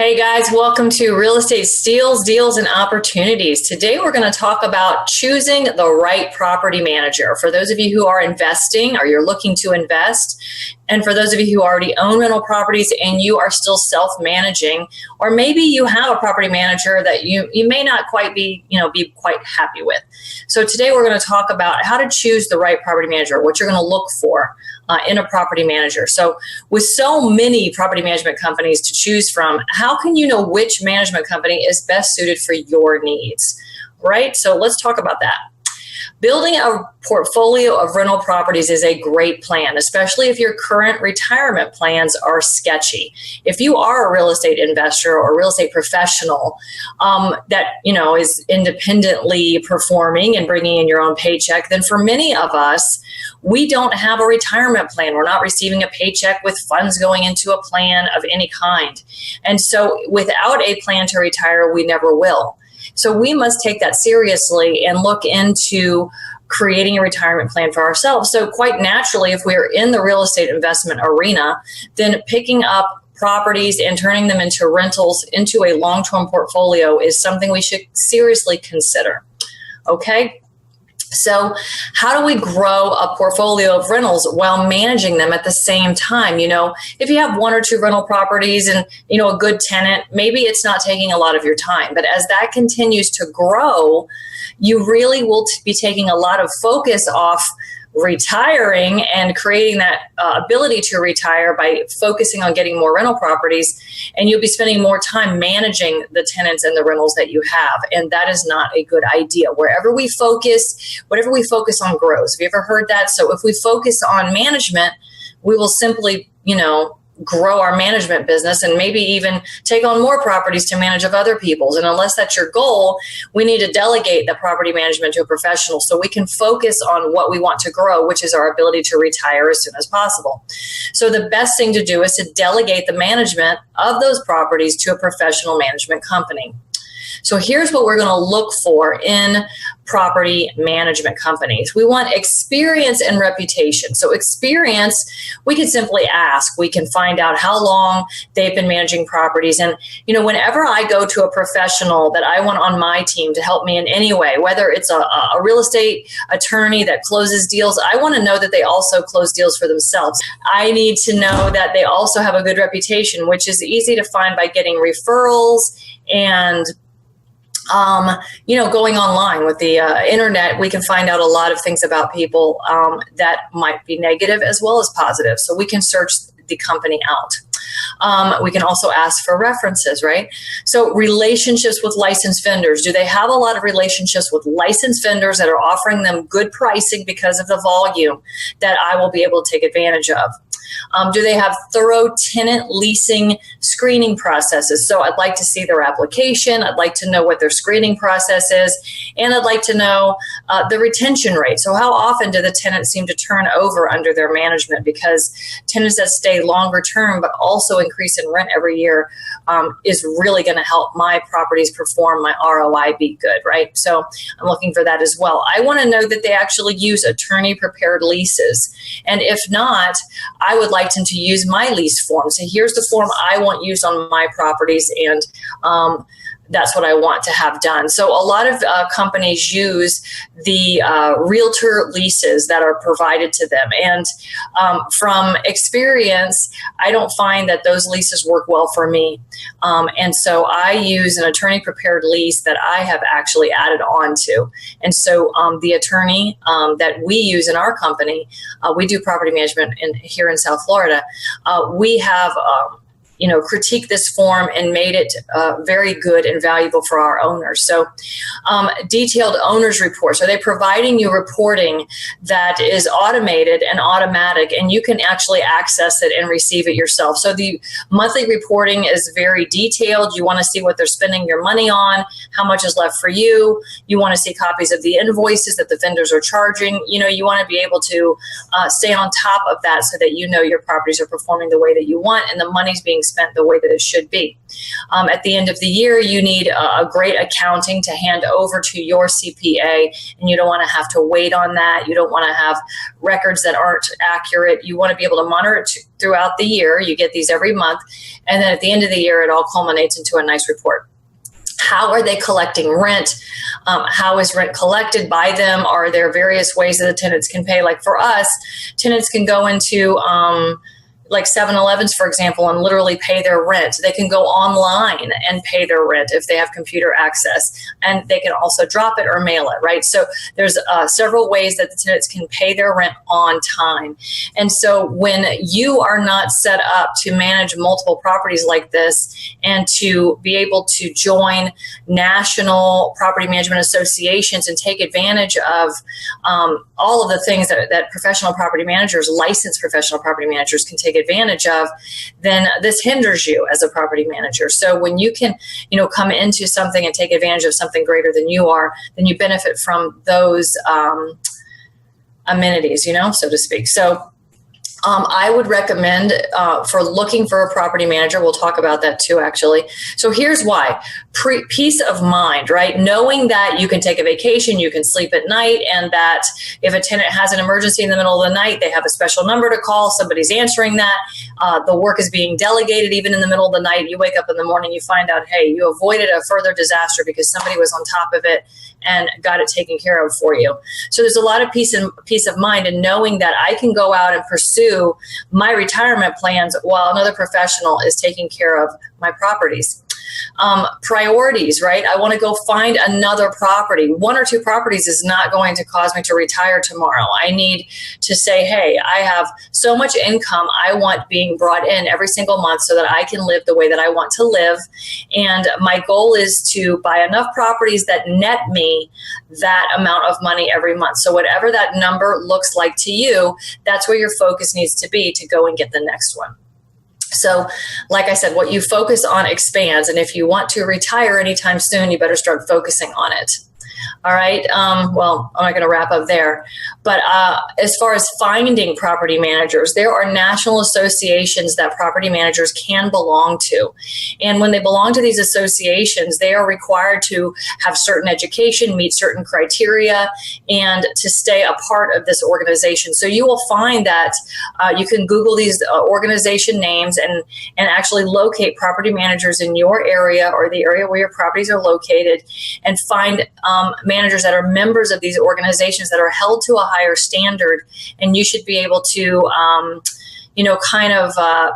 Hey guys, welcome to Real Estate Steals, Deals, and Opportunities. Today we're going to talk about choosing the right property manager. For those of you who are investing or you're looking to invest, and for those of you who already own rental properties and you are still self-managing, or maybe you have a property manager that you may not quite be quite happy with. So today we're going to talk about how to choose the right property manager, what you're going to look for in a property manager. So with so many property management companies to choose from, how can you know which management company is best suited for your needs, right? So let's talk about that. Building a portfolio of rental properties is a great plan, especially if your current retirement plans are sketchy. If you are a real estate investor or a real estate professional that is independently performing and bringing in your own paycheck, then for many of us, we don't have a retirement plan. We're not receiving a paycheck with funds going into a plan of any kind. And so without a plan to retire, we never will. So we must take that seriously and look into creating a retirement plan for ourselves. So quite naturally, if we're in the real estate investment arena, then picking up properties and turning them into rentals into a long-term portfolio is something we should seriously consider. Okay? So how do we grow a portfolio of rentals while managing them at the same time? If you have one or two rental properties and, a good tenant, maybe it's not taking a lot of your time. But as that continues to grow, you really will be taking a lot of focus off retiring and creating that ability to retire by focusing on getting more rental properties, and you'll be spending more time managing the tenants and the rentals that you have, and that is not a good idea. Whatever we focus on grows. Have you ever heard that? So if we focus on management, we will simply, grow our management business and maybe even take on more properties to manage of other people's. And unless that's your goal, we need to delegate the property management to a professional so we can focus on what we want to grow, which is our ability to retire as soon as possible. So the best thing to do is to delegate the management of those properties to a professional management company. So here's what we're going to look for in property management companies. We want experience and reputation. So experience, we can simply ask. We can find out how long they've been managing properties. And, whenever I go to a professional that I want on my team to help me in any way, whether it's a real estate attorney that closes deals, I want to know that they also close deals for themselves. I need to know that they also have a good reputation, which is easy to find by getting referrals and going online with the internet, we can find out a lot of things about people that might be negative as well as positive. So we can search the company out. We can also ask for references, right? So relationships with licensed vendors. Do they have a lot of relationships with licensed vendors that are offering them good pricing because of the volume that I will be able to take advantage of? Do they have thorough tenant leasing screening processes? So I'd like to see their application. I'd like to know what their screening process is. And I'd like to know the retention rate. So how often do the tenants seem to turn over under their management? Because tenants that stay longer term but also increase in rent every year is really going to help my properties perform, my ROI be good, right? So I'm looking for that as well. I want to know that they actually use attorney-prepared leases. And if not, I would like them to use my lease form. So here's the form I want used on my properties, and that's what I want to have done. So a lot of companies use the realtor leases that are provided to them. And from experience, I don't find that those leases work well for me. And so I use an attorney-prepared lease that I have actually added on to. And so the attorney that we use in our company, we do property management here in South Florida. We have critique this form and made it very good and valuable for our owners. So detailed owner's reports. Are they providing you reporting that is automated and automatic, and you can actually access it and receive it yourself? So the monthly reporting is very detailed. You want to see what they're spending your money on, how much is left for you. You want to see copies of the invoices that the vendors are charging. You want to be able to stay on top of that so that your properties are performing the way that you want and the money's being spent the way that it should be. At the end of the year, you need a great accounting to hand over to your CPA, and you don't want to have to wait on that. You don't want to have records that aren't accurate. You want to be able to monitor it throughout the year. You get these every month, and then at the end of the year, it all culminates into a nice report. How are they collecting rent? How is rent collected by them? Are there various ways that the tenants can pay? Like for us, tenants can go into like 7-Elevens, for example, and literally pay their rent. They can go online and pay their rent if they have computer access, and they can also drop it or mail it, right? So there's several ways that the tenants can pay their rent on time. And so when you are not set up to manage multiple properties like this and to be able to join national property management associations and take advantage of all of the things that professional property managers, licensed professional property managers can take advantage of, then this hinders you as a property manager. So when you can, come into something and take advantage of something greater than you are, then you benefit from those amenities, so to speak. So I would recommend for looking for a property manager. We'll talk about that too, actually. So here's why. Peace of mind, right? Knowing that you can take a vacation, you can sleep at night, and that if a tenant has an emergency in the middle of the night, they have a special number to call, somebody's answering that, the work is being delegated even in the middle of the night. You wake up in the morning, you find out, hey, you avoided a further disaster because somebody was on top of it and got it taken care of for you. So there's a lot of peace of mind in knowing that I can go out and pursue my retirement plans while another professional is taking care of my properties. Priorities, right? I want to go find another property. 1 or 2 properties is not going to cause me to retire tomorrow. I need to say, hey, I have so much income I want being brought in every single month so that I can live the way that I want to live. And my goal is to buy enough properties that net me that amount of money every month. So whatever that number looks like to you, that's where your focus needs to be to go and get the next one. So, like I said, what you focus on expands. And if you want to retire anytime soon, you better start focusing on it. All right. Well, I'm not going to wrap up there. But as far as finding property managers, there are national associations that property managers can belong to. And when they belong to these associations, they are required to have certain education, meet certain criteria, and to stay a part of this organization. So you will find that you can Google these organization names and actually locate property managers in your area or the area where your properties are located, and find managers that are members of these organizations that are held to a higher standard, and you should be able to,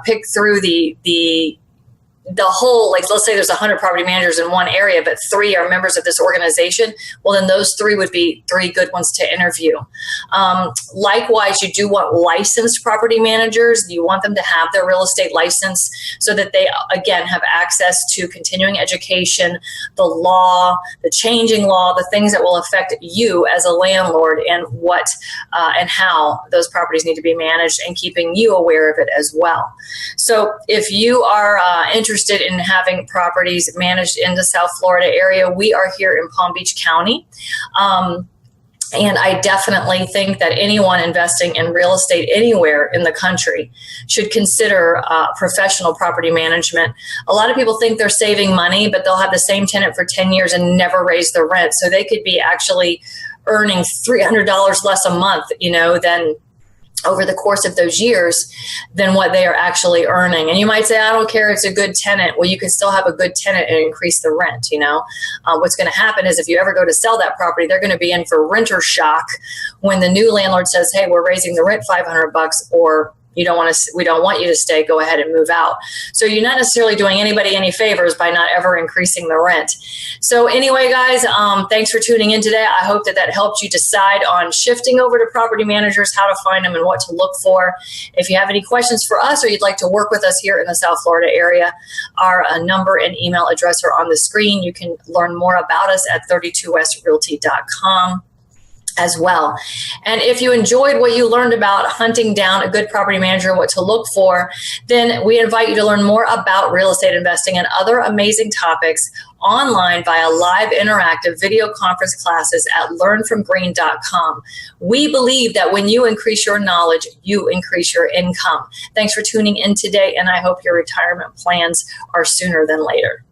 pick through the whole, like, let's say there's 100 property managers in one area, but 3 are members of this organization. Well, then those 3 would be 3 good ones to interview. Likewise, you do want licensed property managers. You want them to have their real estate license so that they, again, have access to continuing education, the law, the changing law, the things that will affect you as a landlord, and what and how those properties need to be managed, and keeping you aware of it as well. So if you are interested in having properties managed in the South Florida area, we are here in Palm Beach County. And I definitely think that anyone investing in real estate anywhere in the country should consider professional property management. A lot of people think they're saving money, but they'll have the same tenant for 10 years and never raise their rent. So they could be actually earning $300 less a month, than over the course of those years than what they are actually earning. And you might say, I don't care, it's a good tenant. Well, you can still have a good tenant and increase the rent, What's going to happen is if you ever go to sell that property, they're going to be in for renter shock when the new landlord says, hey, we're raising the rent $500, or we don't want you to stay, go ahead and move out. So you're not necessarily doing anybody any favors by not ever increasing the rent. So anyway, guys, thanks for tuning in today. I hope that helped you decide on shifting over to property managers, how to find them and what to look for. If you have any questions for us, or you'd like to work with us here in the South Florida area, our number and email address are on the screen. You can learn more about us at 32westrealty.com. as well. And if you enjoyed what you learned about hunting down a good property manager, what to look for, then we invite you to learn more about real estate investing and other amazing topics online via live interactive video conference classes at learnfromgreen.com. We believe that when you increase your knowledge, you increase your income. Thanks for tuning in today, and I hope your retirement plans are sooner than later.